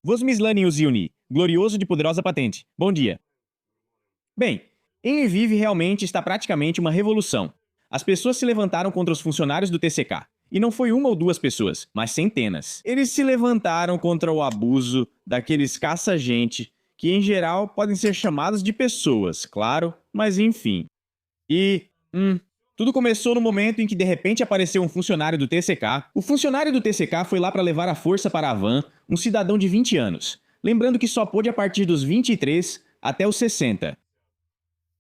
Vos mislanem usiuni, glorioso de poderosa patente. Bom dia. Bem, em Lviv realmente está praticamente uma revolução. As pessoas se levantaram contra os funcionários do TCK. E não foi uma ou duas pessoas, mas centenas. Eles se levantaram contra o abuso daqueles caça-gente, que em geral podem ser chamados de pessoas, claro, mas enfim. E, tudo começou no momento em que de repente apareceu um funcionário do TCK. O funcionário do TCK foi lá para levar à força para a van um cidadão de 20 anos. Lembrando que só pôde a partir dos 23 até os 60.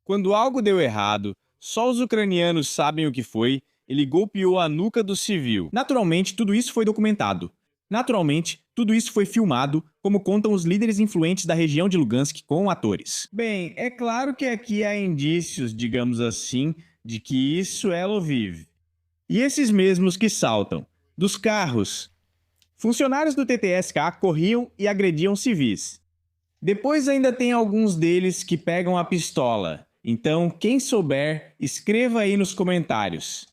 Quando algo deu errado, só os ucranianos sabem o que foi, ele golpeou a nuca do civil. Naturalmente, tudo isso foi documentado. Naturalmente, tudo isso foi filmado, como contam os líderes influentes da região de Lugansk com atores. Bem, é claro que aqui há indícios, digamos assim, de que isso é Lviv. E esses mesmos que saltam dos carros. Funcionários do TTSK corriam e agrediam civis. Depois ainda tem alguns deles que pegam a pistola. Então, quem souber, escreva aí nos comentários.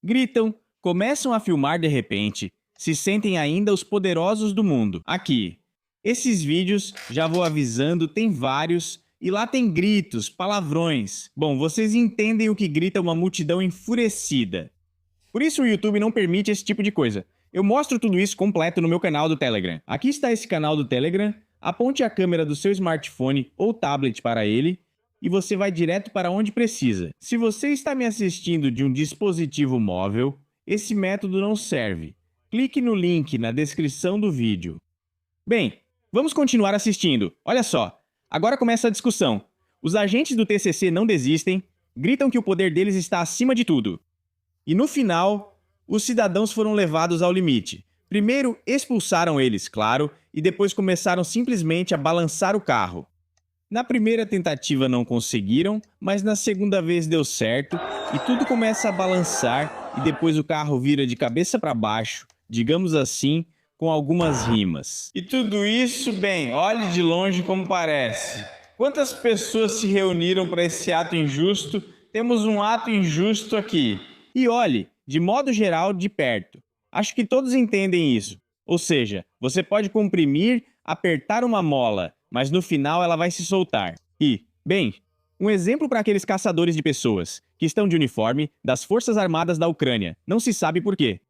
Gritam, começam a filmar de repente, se sentem ainda os poderosos do mundo. Aqui. Esses vídeos, já vou avisando, tem vários, e lá tem gritos, palavrões. Bom, vocês entendem o que grita uma multidão enfurecida. Por isso o YouTube não permite esse tipo de coisa. Eu mostro tudo isso completo no meu canal do Telegram. Aqui está esse canal do Telegram, aponte a câmera do seu smartphone ou tablet para ele, e você vai direto para onde precisa. Se você está me assistindo de um dispositivo móvel, esse método não serve. Clique no link na descrição do vídeo. Bem, vamos continuar assistindo. Olha só, agora começa a discussão. Os agentes do TCC não desistem, gritam que o poder deles está acima de tudo. E no final, os cidadãos foram levados ao limite. Primeiro expulsaram eles, claro, e depois começaram simplesmente a balançar o carro. Na primeira tentativa não conseguiram, mas na segunda vez deu certo e tudo começa a balançar e depois o carro vira de cabeça para baixo, digamos assim, com algumas rimas. E tudo isso, bem, olhe de longe como parece. Quantas pessoas se reuniram para esse ato injusto? Temos um ato injusto aqui. E olhe, de modo geral, de perto. Acho que todos entendem isso. Ou seja, você pode comprimir, apertar uma mola, mas no final ela vai se soltar. E, bem, um exemplo para aqueles caçadores de pessoas que estão de uniforme das Forças Armadas da Ucrânia. Não se sabe por quê.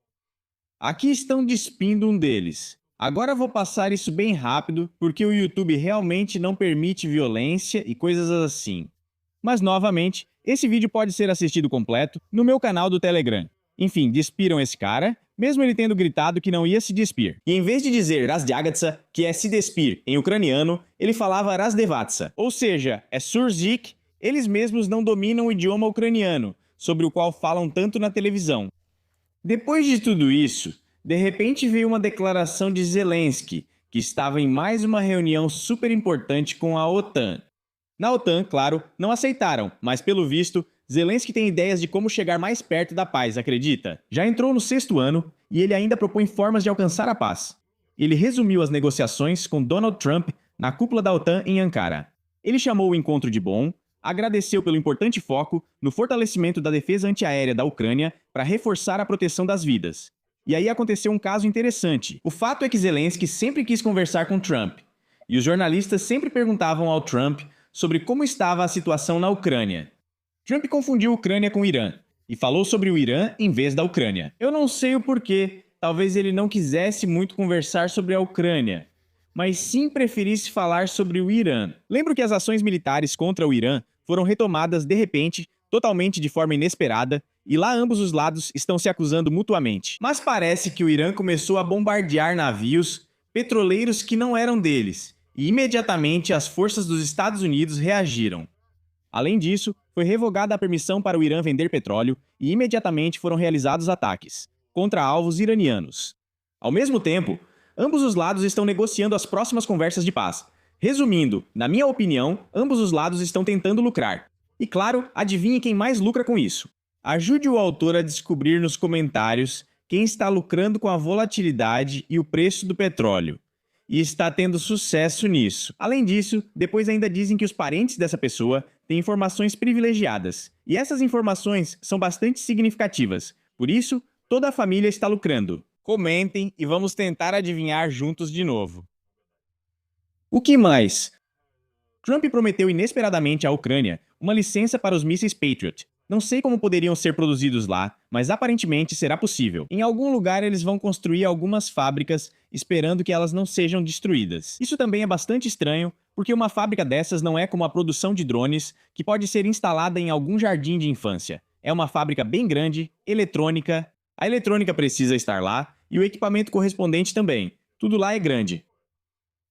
Aqui estão despindo um deles. Agora vou passar isso bem rápido, porque o YouTube realmente não permite violência e coisas assim. Mas, novamente, esse vídeo pode ser assistido completo no meu canal do Telegram. Enfim, despiram esse cara, mesmo ele tendo gritado que não ia se despir. E em vez de dizer razdiagatsa, que é se despir em ucraniano, ele falava razdevatsa, ou seja, é surzik, eles mesmos não dominam o idioma ucraniano, sobre o qual falam tanto na televisão. Depois de tudo isso, de repente veio uma declaração de Zelensky, que estava em mais uma reunião super importante com a OTAN. Na OTAN, claro, não aceitaram, mas pelo visto, Zelensky tem ideias de como chegar mais perto da paz, acredita? Já entrou no 6º ano e ele ainda propõe formas de alcançar a paz. Ele resumiu as negociações com Donald Trump na cúpula da OTAN em Ankara. Ele chamou o encontro de bom, agradeceu pelo importante foco no fortalecimento da defesa antiaérea da Ucrânia para reforçar a proteção das vidas. E aí aconteceu um caso interessante. O fato é que Zelensky sempre quis conversar com Trump, e os jornalistas sempre perguntavam ao Trump sobre como estava a situação na Ucrânia. Trump confundiu Ucrânia com Irã e falou sobre o Irã em vez da Ucrânia. Eu não sei o porquê, talvez ele não quisesse muito conversar sobre a Ucrânia, mas sim preferisse falar sobre o Irã. Lembro que as ações militares contra o Irã foram retomadas de repente, totalmente de forma inesperada, e lá ambos os lados estão se acusando mutuamente. Mas parece que o Irã começou a bombardear navios petroleiros que não eram deles, e imediatamente as forças dos Estados Unidos reagiram. Além disso, foi revogada a permissão para o Irã vender petróleo e imediatamente foram realizados ataques contra alvos iranianos. Ao mesmo tempo, ambos os lados estão negociando as próximas conversas de paz. Resumindo, na minha opinião, ambos os lados estão tentando lucrar. E claro, adivinhe quem mais lucra com isso. Ajude o autor a descobrir nos comentários quem está lucrando com a volatilidade e o preço do petróleo. E está tendo sucesso nisso. Além disso, depois ainda dizem que os parentes dessa pessoa têm informações privilegiadas. E essas informações são bastante significativas. Por isso, toda a família está lucrando. Comentem e vamos tentar adivinhar juntos de novo. O que mais? Trump prometeu inesperadamente à Ucrânia uma licença para os mísseis Patriot. Não sei como poderiam ser produzidos lá, mas aparentemente será possível. Em algum lugar eles vão construir algumas fábricas, esperando que elas não sejam destruídas. Isso também é bastante estranho, porque uma fábrica dessas não é como a produção de drones, que pode ser instalada em algum jardim de infância. É uma fábrica bem grande, eletrônica. A eletrônica precisa estar lá, e o equipamento correspondente também. Tudo lá é grande.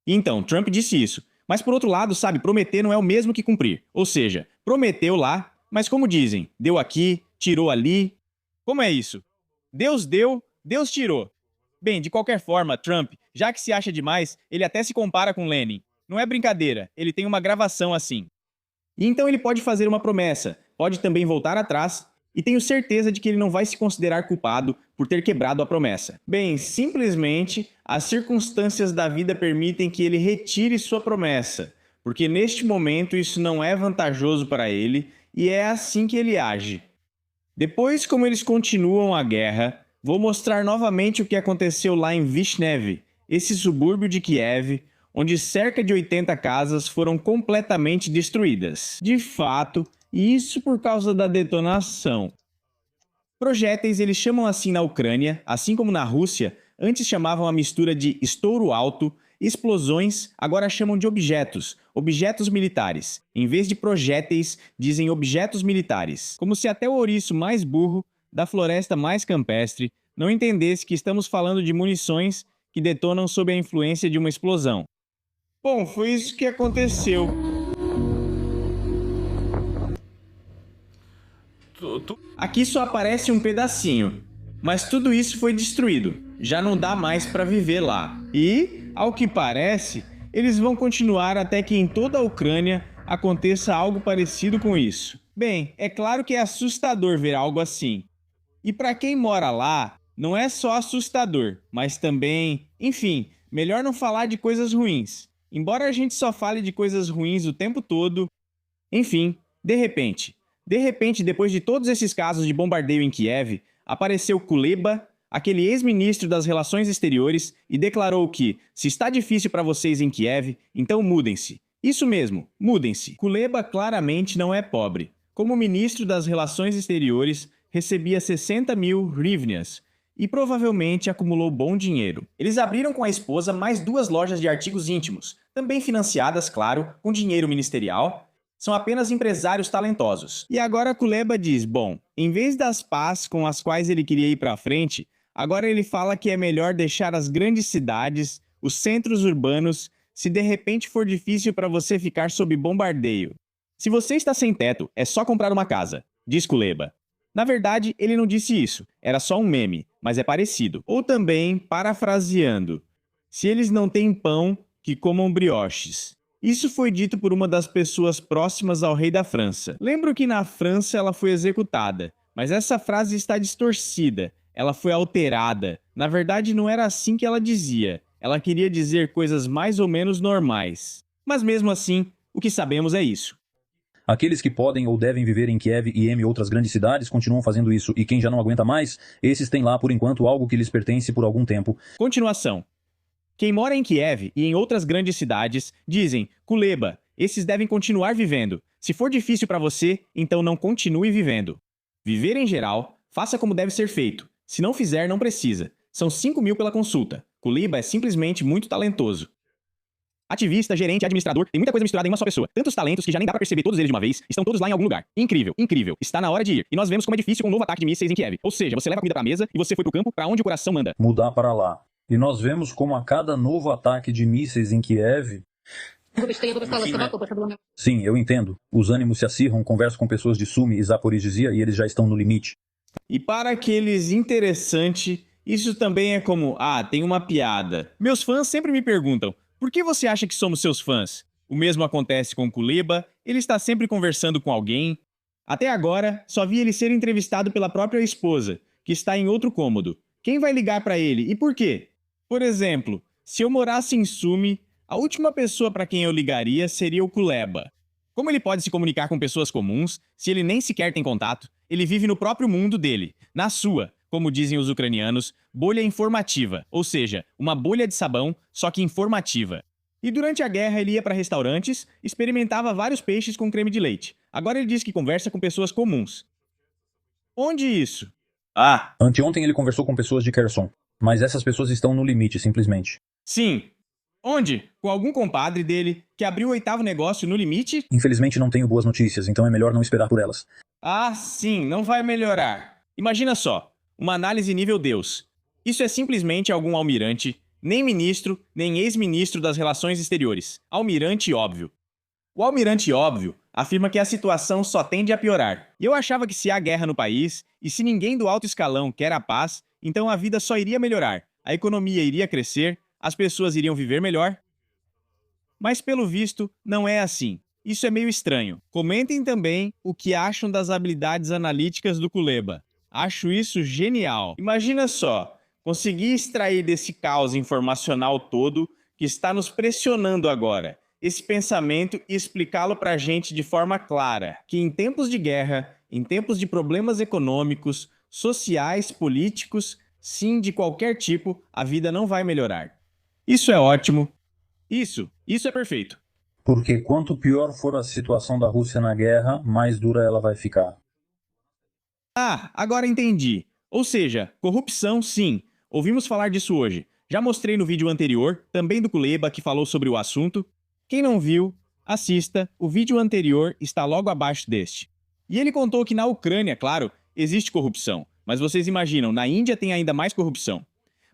Então, Trump disse isso. Mas por outro lado, sabe, prometer não é o mesmo que cumprir. Ou seja, prometeu lá, mas como dizem, deu aqui, tirou ali. Como é isso? Deus deu, Deus tirou. Bem, de qualquer forma, Trump, já que se acha demais, ele até se compara com Lenin. Não é brincadeira, ele tem uma gravação assim. E então ele pode fazer uma promessa, pode também voltar atrás, e tenho certeza de que ele não vai se considerar culpado por ter quebrado a promessa. Bem, simplesmente as circunstâncias da vida permitem que ele retire sua promessa, porque neste momento isso não é vantajoso para ele e é assim que ele age. Depois, como eles continuam a guerra, vou mostrar novamente o que aconteceu lá em Vishnev, esse subúrbio de Kiev, onde cerca de 80 casas foram completamente destruídas. De fato, e isso por causa da detonação. Projéteis eles chamam assim na Ucrânia, assim como na Rússia, antes chamavam a mistura de estouro alto, explosões agora chamam de objetos, objetos militares. Em vez de projéteis, dizem objetos militares. Como se até o ouriço mais burro, da floresta mais campestre, não entendesse que estamos falando de munições que detonam sob a influência de uma explosão. Bom, foi isso que aconteceu. Aqui só aparece um pedacinho, mas tudo isso foi destruído. Já não dá mais para viver lá. E, ao que parece, eles vão continuar até que em toda a Ucrânia aconteça algo parecido com isso. Bem, é claro que é assustador ver algo assim. E para quem mora lá, não é só assustador, mas também, enfim, melhor não falar de coisas ruins. Embora a gente só fale de coisas ruins o tempo todo, enfim, de repente, depois de todos esses casos de bombardeio em Kiev, apareceu Kuleba, aquele ex-ministro das Relações Exteriores, e declarou que, se está difícil para vocês em Kiev, então mudem-se. Isso mesmo, mudem-se. Kuleba claramente não é pobre. Como ministro das Relações Exteriores, recebia 60 mil hryvnias e provavelmente acumulou bom dinheiro. Eles abriram com a esposa mais 2 lojas de artigos íntimos, também financiadas, claro, com dinheiro ministerial. São apenas empresários talentosos. E agora Kuleba diz, bom, em vez das pás com as quais ele queria ir para frente, agora ele fala que é melhor deixar as grandes cidades, os centros urbanos, se de repente for difícil para você ficar sob bombardeio. Se você está sem teto, é só comprar uma casa, diz Kuleba. Na verdade, ele não disse isso, era só um meme, mas é parecido. Ou também, parafraseando, se eles não têm pão, que comam brioches. Isso foi dito por uma das pessoas próximas ao rei da França. Lembro que na França ela foi executada, mas essa frase está distorcida, ela foi alterada. Na verdade, não era assim que ela dizia. Ela queria dizer coisas mais ou menos normais. Mas mesmo assim, o que sabemos é isso. Aqueles que podem ou devem viver em Kiev e em outras grandes cidades continuam fazendo isso, e quem já não aguenta mais, esses têm lá por enquanto algo que lhes pertence por algum tempo. Continuação. Quem mora em Kiev e em outras grandes cidades dizem, Kuleba, esses devem continuar vivendo. Se for difícil para você, então não continue vivendo. Viver em geral, faça como deve ser feito. Se não fizer, não precisa. São 5 mil pela consulta. Kuleba é simplesmente muito talentoso. Ativista, gerente, administrador, tem muita coisa misturada em uma só pessoa. Tantos talentos que já nem dá pra perceber todos eles de uma vez, estão todos lá em algum lugar. Incrível, incrível. Está na hora de ir. E nós vemos como é difícil com um novo ataque de mísseis em Kiev. Ou seja, você leva a comida pra mesa e você foi pro campo pra onde o coração manda. Mudar para lá. E nós vemos como a cada novo ataque de mísseis em Kiev... Sim, eu entendo. Os ânimos se acirram, converso com pessoas de Sumi e Zaporizhzhia e eles já estão no limite. E para aqueles interessante, isso também é como, tem uma piada. Meus fãs sempre me perguntam, por que você acha que somos seus fãs? O mesmo acontece com Kuleba, ele está sempre conversando com alguém. Até agora, só vi ele ser entrevistado pela própria esposa, que está em outro cômodo. Quem vai ligar para ele e por quê? Por exemplo, se eu morasse em Sumi, a última pessoa para quem eu ligaria seria o Kuleba. Como ele pode se comunicar com pessoas comuns, se ele nem sequer tem contato? Ele vive no próprio mundo dele, na sua, como dizem os ucranianos, bolha informativa, ou seja, uma bolha de sabão, só que informativa. E durante a guerra ele ia para restaurantes, experimentava vários peixes com creme de leite. Agora ele diz que conversa com pessoas comuns. Onde isso? Ah, Anteontem ele conversou com pessoas de Kherson, mas essas pessoas estão no limite, simplesmente. sim. Onde? Com algum compadre dele que abriu o 8º negócio no limite? Infelizmente não tenho boas notícias, então é melhor não esperar por elas. Ah, sim, não vai melhorar. Imagina só, uma análise nível Deus. Isso é simplesmente algum almirante, nem ministro, nem ex-ministro das Relações Exteriores. Almirante óbvio. O almirante óbvio afirma que a situação só tende a piorar. E eu achava que se há guerra no país, e se ninguém do alto escalão quer a paz, então a vida só iria melhorar, a economia iria crescer, as pessoas iriam viver melhor. Mas pelo visto, não é assim. Isso é meio estranho. Comentem também o que acham das habilidades analíticas do Kuleba. Acho isso genial. Imagina só, conseguir extrair desse caos informacional todo que está nos pressionando agora, esse pensamento e explicá-lo para a gente de forma clara, que em tempos de guerra, em tempos de problemas econômicos, sociais, políticos, sim, de qualquer tipo, a vida não vai melhorar. Isso é ótimo. Isso é perfeito. Porque quanto pior for a situação da Rússia na guerra, mais dura ela vai ficar. Ah, agora entendi. Ou seja, corrupção sim. Ouvimos falar disso hoje. Já mostrei no vídeo anterior, também do Kuleba, que falou sobre o assunto. Quem não viu, assista, o vídeo anterior está logo abaixo deste. E ele contou que na Ucrânia, claro, existe corrupção. Mas vocês imaginam, na Índia tem ainda mais corrupção.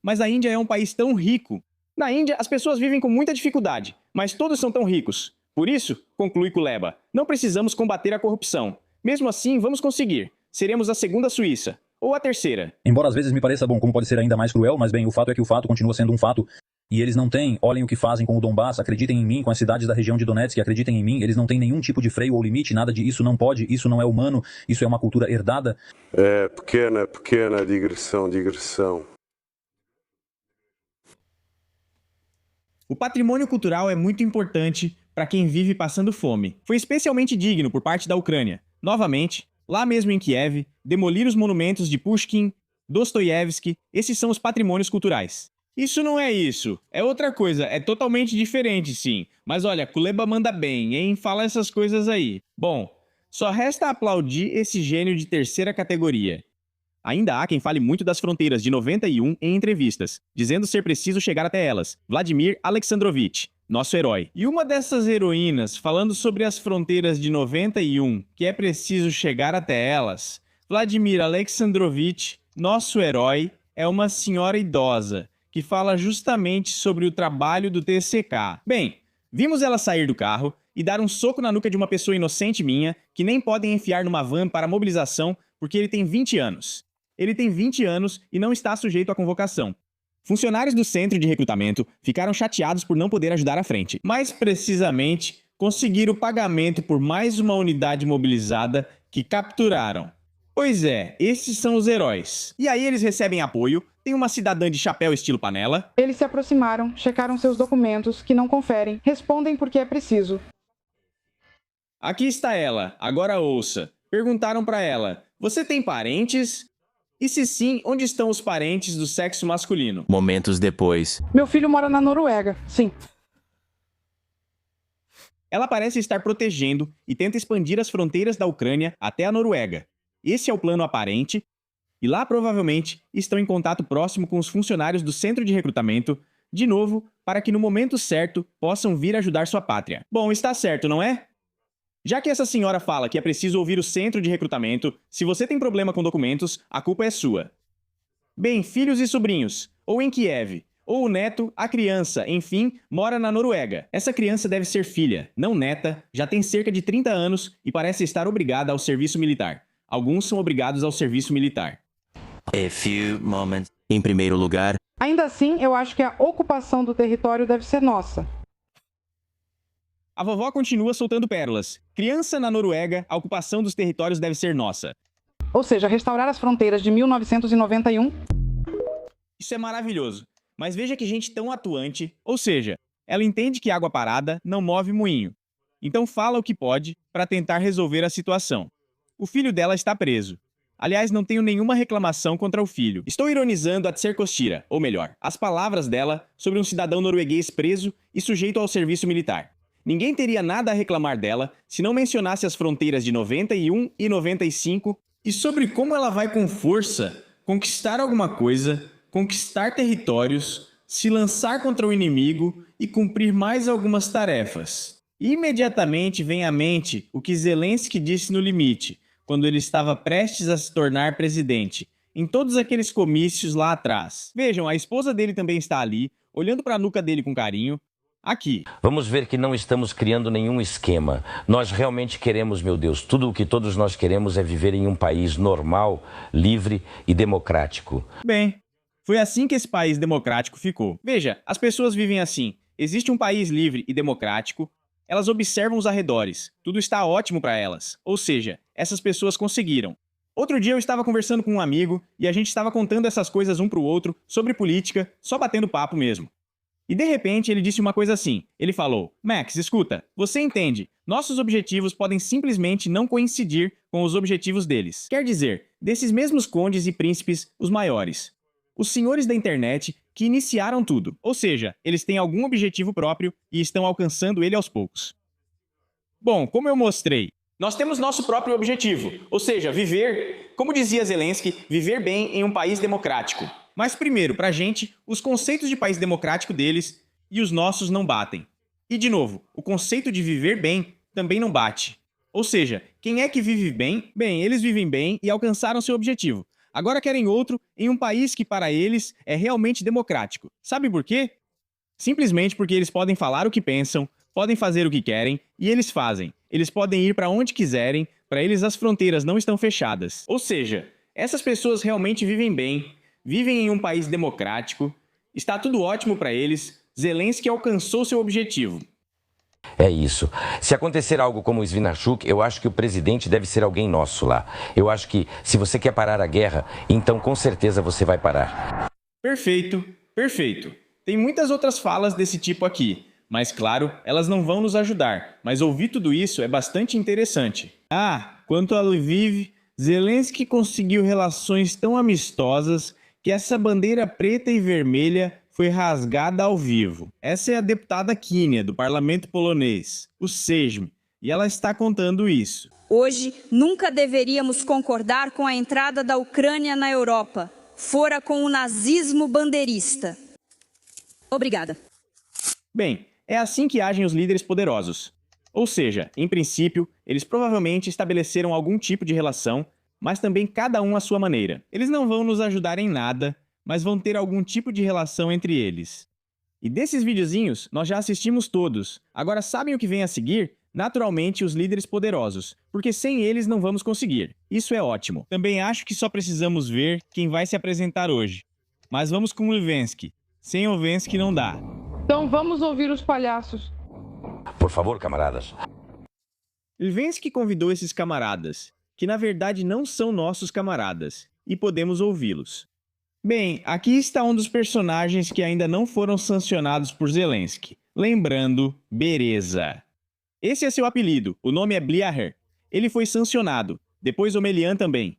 Mas a Índia é um país tão rico. Na Índia, as pessoas vivem com muita dificuldade, mas todos são tão ricos. Por isso, conclui Kuleba, não precisamos combater a corrupção. Mesmo assim, vamos conseguir. Seremos a segunda Suíça. Ou a terceira. Embora às vezes me pareça, bom, como pode ser ainda mais cruel, mas bem, o fato é que o fato continua sendo um fato. E eles não têm, olhem o que fazem com o Donbass, acreditem em mim, com as cidades da região de Donetsk, acreditem em mim, eles não têm nenhum tipo de freio ou limite, nada de isso não pode, isso não é humano, isso é uma cultura herdada. É pequena digressão. O patrimônio cultural é muito importante para quem vive passando fome. Foi especialmente digno por parte da Ucrânia. Novamente, lá mesmo em Kiev, demolir os monumentos de Pushkin, Dostoiévski, esses são os patrimônios culturais. Isso não é isso, é outra coisa, é totalmente diferente sim. Mas olha, Kuleba manda bem, hein? Fala essas coisas aí. Bom, só resta aplaudir esse gênio de terceira categoria. Ainda há quem fale muito das fronteiras de 91 em entrevistas, dizendo ser preciso chegar até elas. Vladimir Alexandrovich, nosso herói. E uma dessas heroínas, falando sobre as fronteiras de 91, que é preciso chegar até elas, Vladimir Alexandrovich, nosso herói, é uma senhora idosa, que fala justamente sobre o trabalho do TCK. Bem, vimos ela sair do carro e dar um soco na nuca de uma pessoa inocente minha, que nem podem enfiar numa van para mobilização porque ele tem 20 anos. Ele tem 20 anos e não está sujeito à convocação. Funcionários do centro de recrutamento ficaram chateados por não poder ajudar à frente. Mais precisamente, conseguiram o pagamento por mais uma unidade mobilizada que capturaram. Pois é, esses são os heróis. E aí eles recebem apoio, tem uma cidadã de chapéu estilo panela. Eles se aproximaram, checaram seus documentos, que não conferem, respondem porque é preciso. Aqui está ela, agora ouça. Perguntaram para ela, você tem parentes? E se sim, onde estão os parentes do sexo masculino? Momentos depois. Meu filho mora na Noruega, sim. Ela parece estar protegendo e tenta expandir as fronteiras da Ucrânia até a Noruega. Esse é o plano aparente, e lá provavelmente estão em contato próximo com os funcionários do centro de recrutamento, de novo, para que no momento certo possam vir ajudar sua pátria. Bom, está certo, não é? Já que essa senhora fala que é preciso ouvir o centro de recrutamento, se você tem problema com documentos, a culpa é sua. Bem, filhos e sobrinhos, ou em Kiev, ou o neto, a criança, enfim, mora na Noruega. Essa criança deve ser filha, não neta, já tem cerca de 30 anos e parece estar obrigada ao serviço militar. Alguns são obrigados ao serviço militar. A few moments. Em primeiro lugar, Ainda assim, eu acho que a ocupação do território deve ser nossa. A vovó continua soltando pérolas. Criança na Noruega, a ocupação dos territórios deve ser nossa. Ou seja, restaurar as fronteiras de 1991. Isso é maravilhoso. Mas veja que gente tão atuante, ou seja, ela entende que água parada não move moinho. Então fala o que pode para tentar resolver a situação. O filho dela está preso. Aliás, não tenho nenhuma reclamação contra o filho. Estou ironizando a Tserkostira, ou melhor, as palavras dela sobre um cidadão norueguês preso e sujeito ao serviço militar. Ninguém teria nada a reclamar dela se não mencionasse as fronteiras de 91 e 95 e sobre como ela vai com força conquistar alguma coisa, conquistar territórios, se lançar contra o inimigo e cumprir mais algumas tarefas. Imediatamente vem à mente o que Zelensky disse no limite, quando ele estava prestes a se tornar presidente, em todos aqueles comícios lá atrás. Vejam, a esposa dele também está ali, olhando para a nuca dele com carinho. Aqui. Vamos ver que não estamos criando nenhum esquema. Nós realmente queremos, meu Deus, tudo o que todos nós queremos é viver em um país normal, livre e democrático. Bem, foi assim que esse país democrático ficou. Veja, as pessoas vivem assim. Existe um país livre e democrático, elas observam os arredores, tudo está ótimo para elas. Ou seja, essas pessoas conseguiram. Outro dia eu estava conversando com um amigo e a gente estava contando essas coisas um pro outro, sobre política, só batendo papo mesmo. E de repente ele disse uma coisa assim, ele falou: Max, escuta, você entende, nossos objetivos podem simplesmente não coincidir com os objetivos deles. Quer dizer, desses mesmos condes e príncipes, os maiores. Os senhores da internet que iniciaram tudo, ou seja, eles têm algum objetivo próprio e estão alcançando ele aos poucos. Bom, como eu mostrei, nós temos nosso próprio objetivo, ou seja, viver, como dizia Zelensky, viver bem em um país democrático. Mas primeiro, pra gente, os conceitos de país democrático deles e os nossos não batem. E de novo, o conceito de viver bem também não bate. Ou seja, quem é que vive bem? Bem, eles vivem bem e alcançaram seu objetivo. Agora querem outro em um país que para eles é realmente democrático. Sabe por quê? Simplesmente porque eles podem falar o que pensam, podem fazer o que querem e eles fazem. Eles podem ir para onde quiserem, para eles as fronteiras não estão fechadas. Ou seja, essas pessoas realmente vivem bem, vivem em um país democrático, está tudo ótimo para eles, Zelensky alcançou seu objetivo. É isso. Se acontecer algo como o Svinachuk, eu acho que o presidente deve ser alguém nosso lá. Eu acho que se você quer parar a guerra, então com certeza você vai parar. Perfeito, perfeito. Tem muitas outras falas desse tipo aqui, mas claro, elas não vão nos ajudar, mas ouvir tudo isso é bastante interessante. Quanto a Lviv, Zelensky conseguiu relações tão amistosas que essa bandeira preta e vermelha foi rasgada ao vivo. Essa é a deputada Kinia, do parlamento polonês, o Sejm, e ela está contando isso. Hoje, nunca deveríamos concordar com a entrada da Ucrânia na Europa. Fora com o nazismo bandeirista. Obrigada. Bem, é assim que agem os líderes poderosos. Ou seja, em princípio, eles provavelmente estabeleceram algum tipo de relação, mas também cada um à sua maneira. Eles não vão nos ajudar em nada, mas vão ter algum tipo de relação entre eles. E desses videozinhos, nós já assistimos todos. Agora sabem o que vem a seguir? Naturalmente, os líderes poderosos, porque sem eles não vamos conseguir. Isso é ótimo. Também acho que só precisamos ver quem vai se apresentar hoje. Mas vamos com o Lvensky. Sem o Lvensky não dá. Então vamos ouvir os palhaços. Por favor, camaradas. Lvensky convidou esses camaradas, que na verdade não são nossos camaradas, e podemos ouvi-los. Bem, aqui está um dos personagens que ainda não foram sancionados por Zelensky. Lembrando, Bereza. Esse é seu apelido, o nome é Bliaher. Ele foi sancionado, depois Omelian também.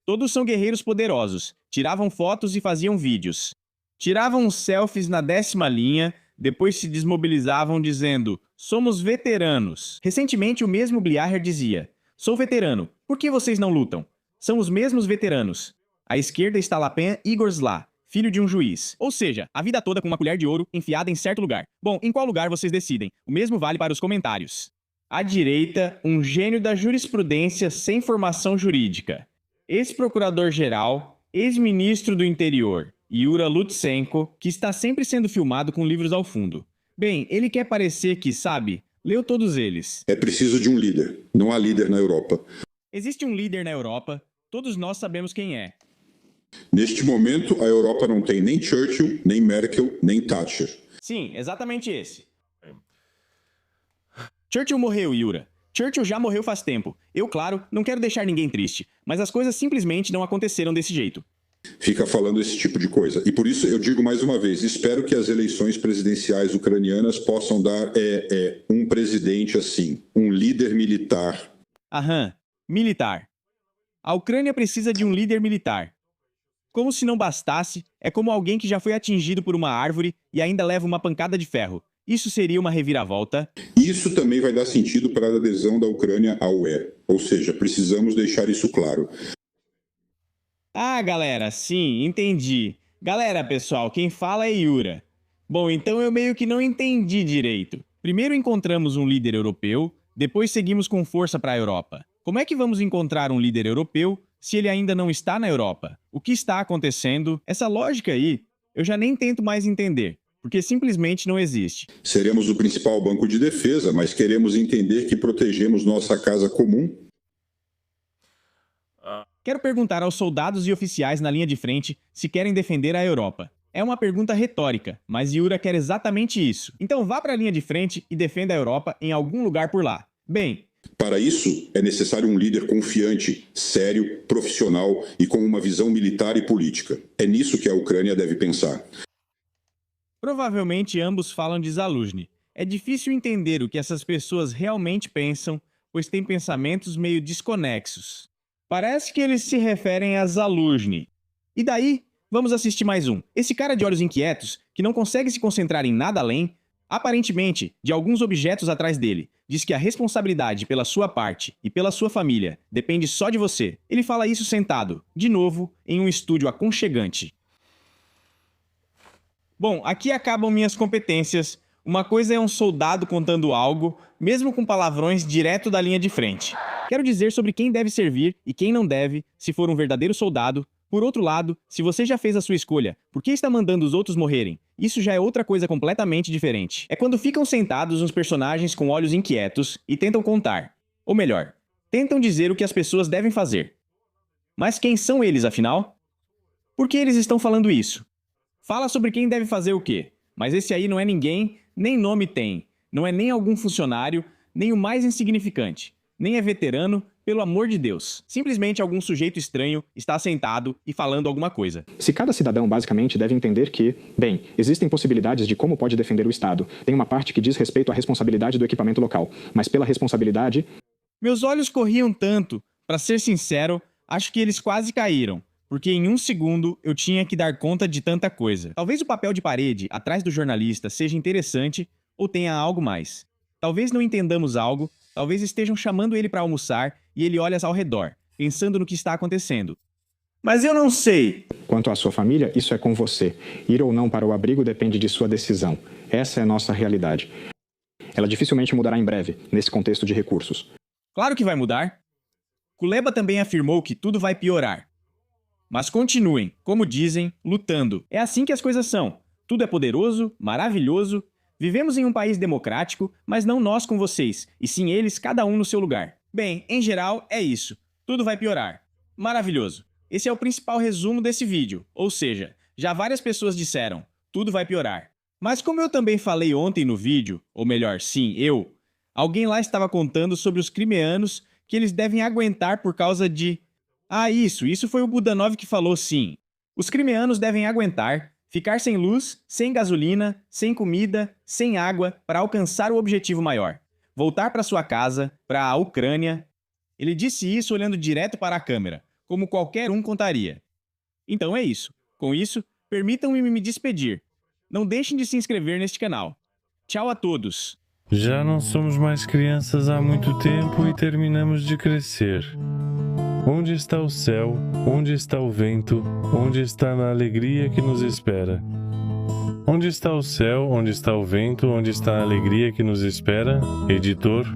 Todos são guerreiros poderosos, tiravam fotos e faziam vídeos. Tiravam selfies na 10ª linha, depois se desmobilizavam dizendo, somos veteranos. Recentemente o mesmo Bliaher dizia, sou veterano, por que vocês não lutam? São os mesmos veteranos. À esquerda está Lapen Igor Zla, filho de um juiz. Ou seja, a vida toda com uma colher de ouro enfiada em certo lugar. Bom, em qual lugar vocês decidem? O mesmo vale para os comentários. À direita, um gênio da jurisprudência sem formação jurídica. Ex-procurador-geral, ex-ministro do interior, Yura Lutsenko, que está sempre sendo filmado com livros ao fundo. Bem, ele quer parecer que, sabe, leu todos eles. É preciso de um líder. Não há líder na Europa. Existe um líder na Europa, todos nós sabemos quem é. Neste momento, a Europa não tem nem Churchill, nem Merkel, nem Thatcher. Sim, exatamente esse. Churchill morreu, Yura. Churchill já morreu faz tempo. Eu, claro, não quero deixar ninguém triste, mas as coisas simplesmente não aconteceram desse jeito. Fica falando esse tipo de coisa. E por isso eu digo mais uma vez, espero que as eleições presidenciais ucranianas possam dar um presidente assim, um líder militar. Aham, militar. A Ucrânia precisa de um líder militar. Como se não bastasse, é como alguém que já foi atingido por uma árvore e ainda leva uma pancada de ferro. Isso seria uma reviravolta? Isso também vai dar sentido para a adesão da Ucrânia à UE. Ou seja, precisamos deixar isso claro. Ah, galera, sim, entendi. Galera, pessoal, quem fala é Yura. Bom, então eu meio que não entendi direito. Primeiro encontramos um líder europeu, depois seguimos com força para a Europa. Como é que vamos encontrar um líder europeu se ele ainda não está na Europa? O que está acontecendo? Essa lógica aí, eu já nem tento mais entender, porque simplesmente não existe. Seremos o principal banco de defesa, mas queremos entender que protegemos nossa casa comum. Quero perguntar aos soldados e oficiais na linha de frente se querem defender a Europa. É uma pergunta retórica, mas Yura quer exatamente isso. Então vá para a linha de frente e defenda a Europa em algum lugar por lá. Bem, para isso, é necessário um líder confiante, sério, profissional e com uma visão militar e política. É nisso que a Ucrânia deve pensar. Provavelmente ambos falam de Zaluzhny. É difícil entender o que essas pessoas realmente pensam, pois têm pensamentos meio desconexos. Parece que eles se referem a Zaluzhny. E daí, vamos assistir mais um. Esse cara de olhos inquietos, que não consegue se concentrar em nada além, aparentemente, de alguns objetos atrás dele, diz que a responsabilidade pela sua parte e pela sua família depende só de você. Ele fala isso sentado, de novo, em um estúdio aconchegante. Bom, aqui acabam minhas competências. Uma coisa é um soldado contando algo, mesmo com palavrões direto da linha de frente. Quero dizer sobre quem deve servir e quem não deve, se for um verdadeiro soldado. Por outro lado, se você já fez a sua escolha, por que está mandando os outros morrerem? Isso já é outra coisa completamente diferente. É quando ficam sentados uns personagens com olhos inquietos e tentam contar. Ou melhor, tentam dizer o que as pessoas devem fazer. Mas quem são eles, afinal? Por que eles estão falando isso? Fala sobre quem deve fazer o quê, mas esse aí não é ninguém, nem nome tem, não é nem algum funcionário, nem o mais insignificante, nem é veterano, pelo amor de Deus. Simplesmente algum sujeito estranho está sentado e falando alguma coisa. Se cada cidadão basicamente deve entender que, bem, existem possibilidades de como pode defender o Estado. Tem uma parte que diz respeito à responsabilidade do equipamento local, mas pela responsabilidade... Meus olhos corriam tanto, para ser sincero, acho que eles quase caíram. Porque em um segundo eu tinha que dar conta de tanta coisa. Talvez o papel de parede atrás do jornalista seja interessante ou tenha algo mais. Talvez não entendamos algo, talvez estejam chamando ele para almoçar e ele olha ao redor, pensando no que está acontecendo. Mas eu não sei. Quanto à sua família, isso é com você. Ir ou não para o abrigo depende de sua decisão. Essa é a nossa realidade. Ela dificilmente mudará em breve, nesse contexto de recursos. Claro que vai mudar. Kuleba também afirmou que tudo vai piorar. Mas continuem, como dizem, lutando. É assim que as coisas são. Tudo é poderoso, maravilhoso. Vivemos em um país democrático, mas não nós com vocês, e sim eles, cada um no seu lugar. Bem, em geral, é isso. Tudo vai piorar. Maravilhoso. Esse é o principal resumo desse vídeo. Ou seja, já várias pessoas disseram, tudo vai piorar. Mas como eu também falei ontem no vídeo, ou melhor, sim, alguém lá estava contando sobre os crimeanos que eles devem aguentar por causa de... Ah, isso foi o Budanov que falou, sim. Os crimeanos devem aguentar, ficar sem luz, sem gasolina, sem comida, sem água para alcançar o objetivo maior. Voltar para sua casa, para a Ucrânia. Ele disse isso olhando direto para a câmera, como qualquer um contaria. Então é isso. Com isso, permitam-me me despedir. Não deixem de se inscrever neste canal. Tchau a todos. Já não somos mais crianças há muito tempo e terminamos de crescer. Onde está o céu? Onde está o vento? Onde está a alegria que nos espera? Onde está o céu? Onde está o vento? Onde está a alegria que nos espera? Editor.